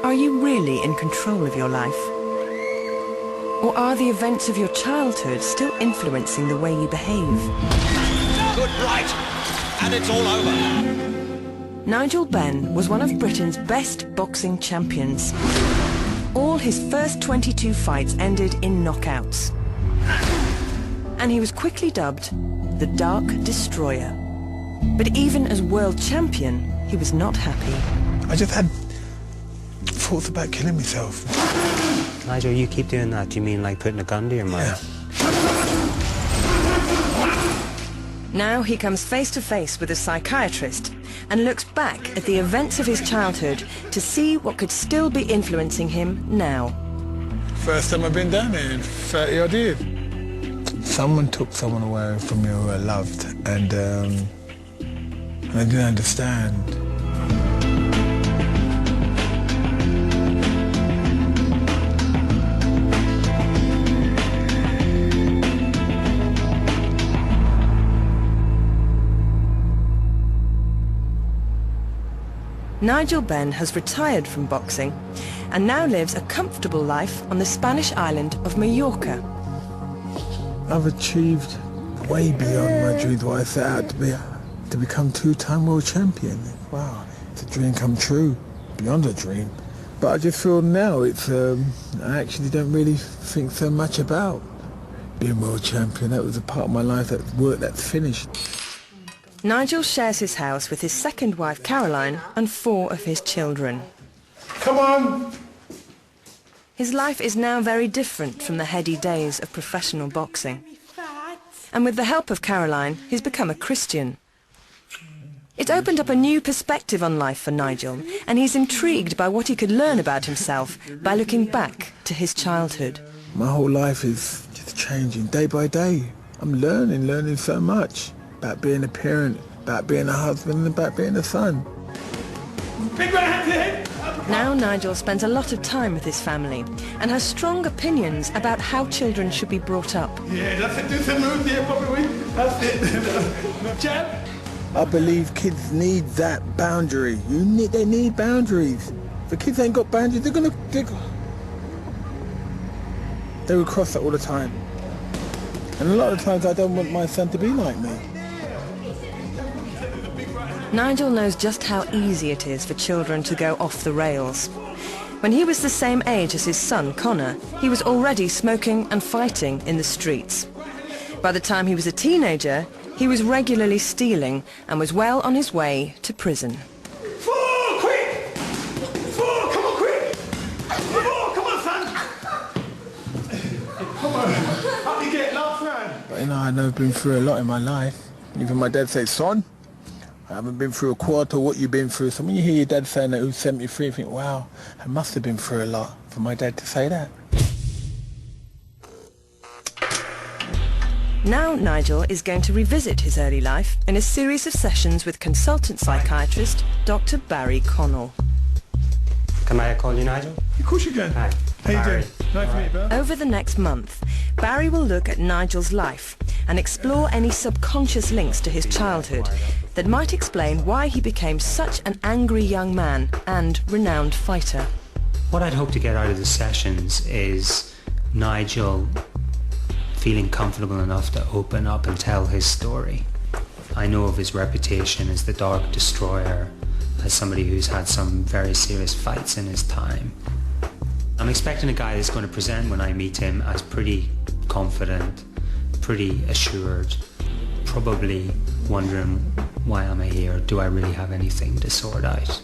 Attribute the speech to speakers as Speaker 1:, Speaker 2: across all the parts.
Speaker 1: Are you really in control of your life? Or are the events of your childhood still influencing the way you behave?
Speaker 2: Good right, and it's all over.
Speaker 1: Nigel Benn was one of Britain's best boxing champions. All his first 22 fights ended in knockouts. And he was quickly dubbed the Dark Destroyer. But even as world champion, he was not happy.
Speaker 3: I just had thoughts about killing myself.
Speaker 4: Nigel, you keep doing that. Do you mean like putting a gun to your mouth?
Speaker 3: Yeah.
Speaker 1: Now he comes face to face with a psychiatrist and looks back at the events of his childhood to see what could still be influencing him now.
Speaker 3: First time I've been down there in 30 odd years. Someone took someone away from you who I loved, and I didn't understand.
Speaker 1: Nigel Benn has retired from boxing and now lives a comfortable life on the Spanish island of Mallorca.
Speaker 3: I've achieved way beyond my dreams, what I set out to become two-time world champion. Wow, it's a dream come true, beyond a dream. But I just feel now I actually don't really think so much about being world champion. That was a part of my life, that work that's finished.
Speaker 1: Nigel shares his house with his second wife Caroline and 4 of his children.
Speaker 3: Come on!
Speaker 1: His life is now very different from the heady days of professional boxing. And with the help of Caroline, he's become a Christian. It's opened up a new perspective on life for Nigel, and he's intrigued by what he could learn about himself by looking back to his childhood.
Speaker 3: My whole life is just changing day by day. I'm learning so much. About being a parent, about being a husband, and about being a son. Big right hand to him.
Speaker 1: Now Nigel spends a lot of time with his family and has strong opinions about how children should be brought up.
Speaker 3: Yeah, that's it. Do some moves there, Bobby. That's it. Jab. I believe kids need that boundary. They need boundaries. If the kids ain't got boundaries, they will cross that all the time. And a lot of times I don't want my son to be like me.
Speaker 1: Nigel knows just how easy it is for children to go off the rails. When he was the same age as his son, Connor, he was already smoking and fighting in the streets. By the time he was a teenager, he was regularly stealing and was well on his way to prison.
Speaker 3: 4, quick! 4, come on, quick! 4, come on, son! Come on, how do you get last round? But, I've never been through a lot in my life. Even my dad said, son, I haven't been through a quarter of what you've been through. So when you hear your dad saying that who's 73, you think, wow, I must have been through a lot for my dad to say that.
Speaker 1: Now Nigel is going to revisit his early life in a series of sessions with consultant psychiatrist Dr Barry Connell.
Speaker 4: Can I call you Nigel?
Speaker 3: Of course you can.
Speaker 4: Hi.
Speaker 3: How you doing? Nice to meet you, Barry.
Speaker 1: Over the next month, Barry will look at Nigel's life and explore any subconscious links to his childhood that might explain why he became such an angry young man and renowned fighter.
Speaker 4: What I'd hope to get out of the sessions is Nigel feeling comfortable enough to open up and tell his story. I know of his reputation as the Dark Destroyer, as somebody who's had some very serious fights in his time. I'm expecting a guy that's going to present when I meet him as pretty confident, pretty assured, probably wondering, why am I here? Do I really have anything to sort out?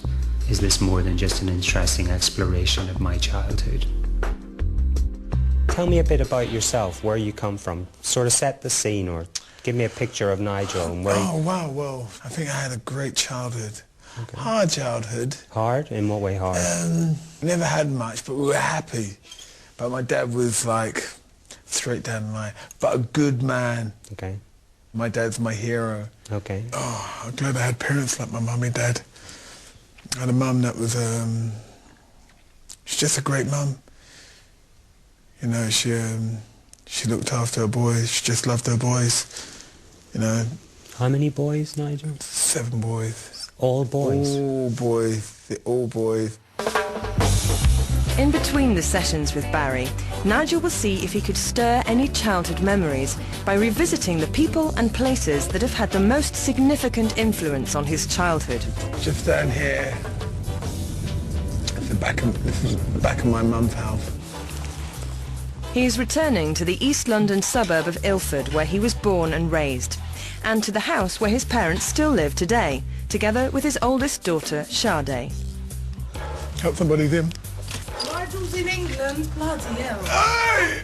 Speaker 4: Is this more than just an interesting exploration of my childhood? Tell me a bit about yourself, where you come from. Sort of set the scene, or give me a picture of Nigel. And where
Speaker 3: wow, well, I think I had a great childhood. Okay. Hard childhood.
Speaker 4: Hard? In what way hard?
Speaker 3: Never had much, but we were happy. But my dad was like straight down the line, but a good man.
Speaker 4: Okay.
Speaker 3: My dad's my hero.
Speaker 4: Okay.
Speaker 3: Oh, I'm glad I had parents like my mum and dad. I had a mum that was, she's just a great mum. You know, she looked after her boys, she just loved her boys, you know.
Speaker 4: How many boys, Nigel?
Speaker 3: 7 boys.
Speaker 4: All boys?
Speaker 3: All boys, all boys.
Speaker 1: In between the sessions with Barry, Nigel will see if he could stir any childhood memories by revisiting the people and places that have had the most significant influence on his childhood.
Speaker 3: Just down here, this is the back of my mum's house.
Speaker 1: He is returning to the East London suburb of Ilford, where he was born and raised, and to the house where his parents still live today, together with his oldest daughter, Sade.
Speaker 3: Help somebody's in.
Speaker 5: Nigel's in England, bloody hell.
Speaker 3: Hey!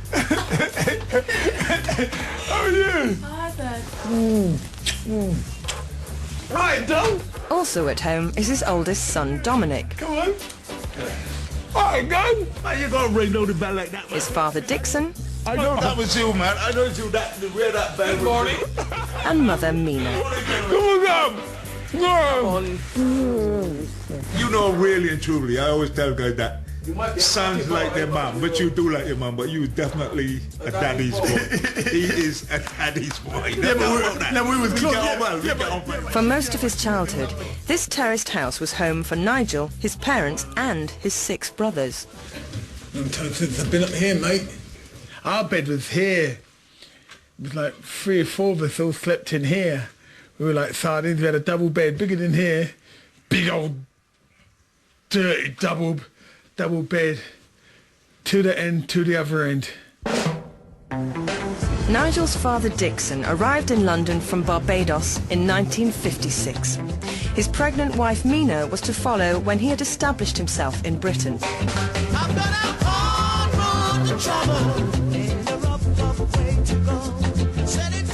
Speaker 3: How are you?
Speaker 5: Hi there.
Speaker 3: Right, Dom.
Speaker 1: Also at home is his oldest son, Dominic.
Speaker 3: Come on. Alright, go. How you gonna ring the bell like that, man?
Speaker 1: His father, Dixon,
Speaker 6: I know that was you, man. I know you that where that bell was.
Speaker 1: and mother, Mina.
Speaker 3: Come on.
Speaker 6: You know, really and truly, I always tell guys that sounds like their mum, but you do like your mum, but you definitely a daddy's boy. He is a daddy's boy.
Speaker 3: We was close.
Speaker 1: For most of his childhood, this terraced house was home for Nigel, his parents, and his 6 brothers.
Speaker 3: Since I've been up here, mate. Our bed was here. It was like 3 or 4 of us all slept in here. We were like sardines. We had a double bed, bigger than here. Big old, dirty double bed. To the end, to the other end.
Speaker 1: Nigel's father, Dixon, arrived in London from Barbados in 1956. His pregnant wife, Mina, was to follow when he had established himself in Britain.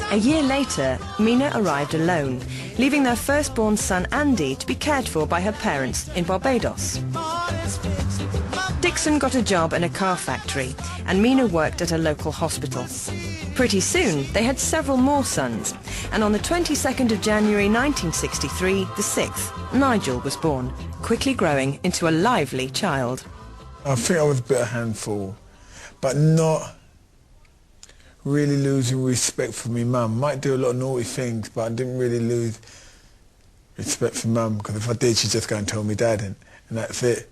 Speaker 1: A year later, Mina arrived alone, leaving their firstborn son Andy to be cared for by her parents in Barbados. Dixon got a job in a car factory, and Mina worked at a local hospital. Pretty soon, they had several more sons, and on the 22nd of January 1963, the 6th, Nigel was born, quickly growing into a lively child.
Speaker 3: I think I was a bit of a handful, but not really losing respect for me mum. Might do a lot of naughty things, but I didn't really lose respect for mum, because if I did, she'd just go and tell me dad, and that's it.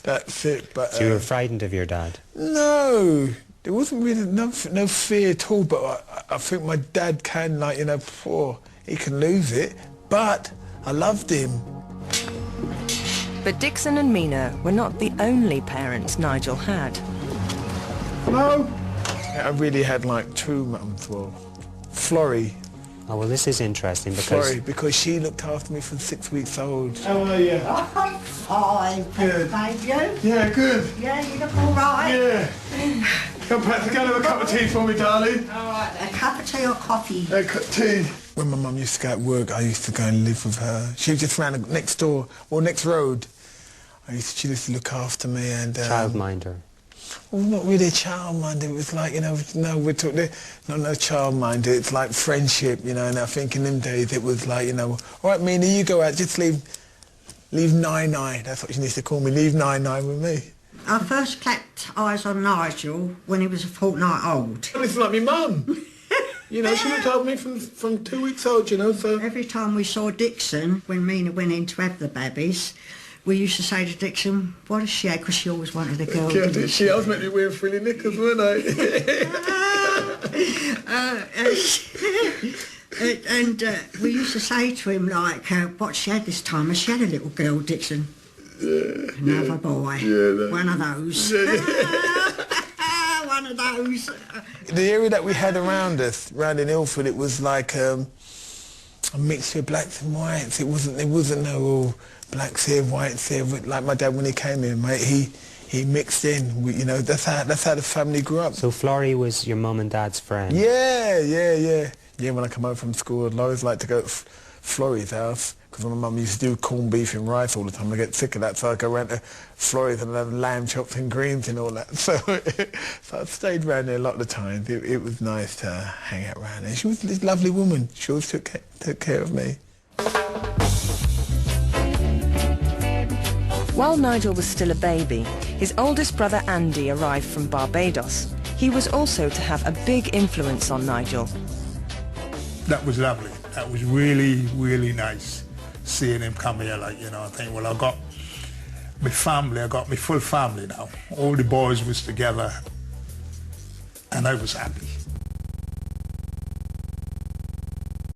Speaker 3: That's it. But
Speaker 4: So you were frightened of your dad?
Speaker 3: No, there wasn't really no fear at all, but I think my dad can, like, you know, he can lose it, but I loved him.
Speaker 1: But Dixon and Mina were not the only parents Nigel had.
Speaker 3: No. I really had like 2 mums. Well, Florrie.
Speaker 4: Oh, well, this is interesting because...
Speaker 3: Florrie, because she looked after me from 6 weeks old.
Speaker 5: How are you? I'm fine,
Speaker 3: Good.
Speaker 5: baby.
Speaker 3: Yeah, good.
Speaker 5: Yeah, you look all right.
Speaker 3: Yeah. Come back to go have a cup of tea for me, darling.
Speaker 5: All right, a cup of tea or coffee?
Speaker 3: A cup of tea. When my mum used to go at work, I used to go and live with her. She was just round next door, or next road. She used to look after me and...
Speaker 4: Childminder.
Speaker 3: Well, not really a childminder. It was like, you know, no, we're talking, no childminder. It's like friendship, you know. And I think in them days it was like, you know, all right, Mina, you go out, just leave 9-9. That's what she used to call me. Leave 9-9 with me.
Speaker 5: I first clapped eyes on Nigel when he was a fortnight old.
Speaker 3: This is like my mum. You know, she looked after me from 2 weeks old, you know, so...
Speaker 5: Every time we saw Dixon, when Mina went in to have the babies, we used to say to Dixon, what has she had? Because she always wanted a girl.
Speaker 3: Yeah, did she? I was meant to be wearing frilly knickers, weren't I?
Speaker 5: We used to say to him, like, what she had this time, and she had a little girl, Dixon.
Speaker 3: Yeah.
Speaker 5: Another boy.
Speaker 3: Yeah,
Speaker 5: one of those. One of those.
Speaker 3: The area that we had around us, around in Ilford, it was like a mixture of blacks and whites. It wasn't no blacks here, whites here. Like my dad, when he came in, mate, he mixed in. You know, that's how the family grew up.
Speaker 4: So Florrie was your mum and dad's friend?
Speaker 3: Yeah. Yeah, when I come home from school, I'd always like to go to Florrie's house, because my mum used to do corned beef and rice all the time. I get sick of that, so I'd go round to Florrie's and have lamb chops and greens and all that. So I stayed around there a lot of the time. It was nice to hang out around there. She was this lovely woman. She always took care of me.
Speaker 1: While Nigel was still a baby, his oldest brother Andy arrived from Barbados. He was also to have a big influence on Nigel.
Speaker 6: That was lovely. That was really, really nice seeing him come here. Like, you know, I think, well, I got my family, I got my full family now. All the boys was together and I was happy.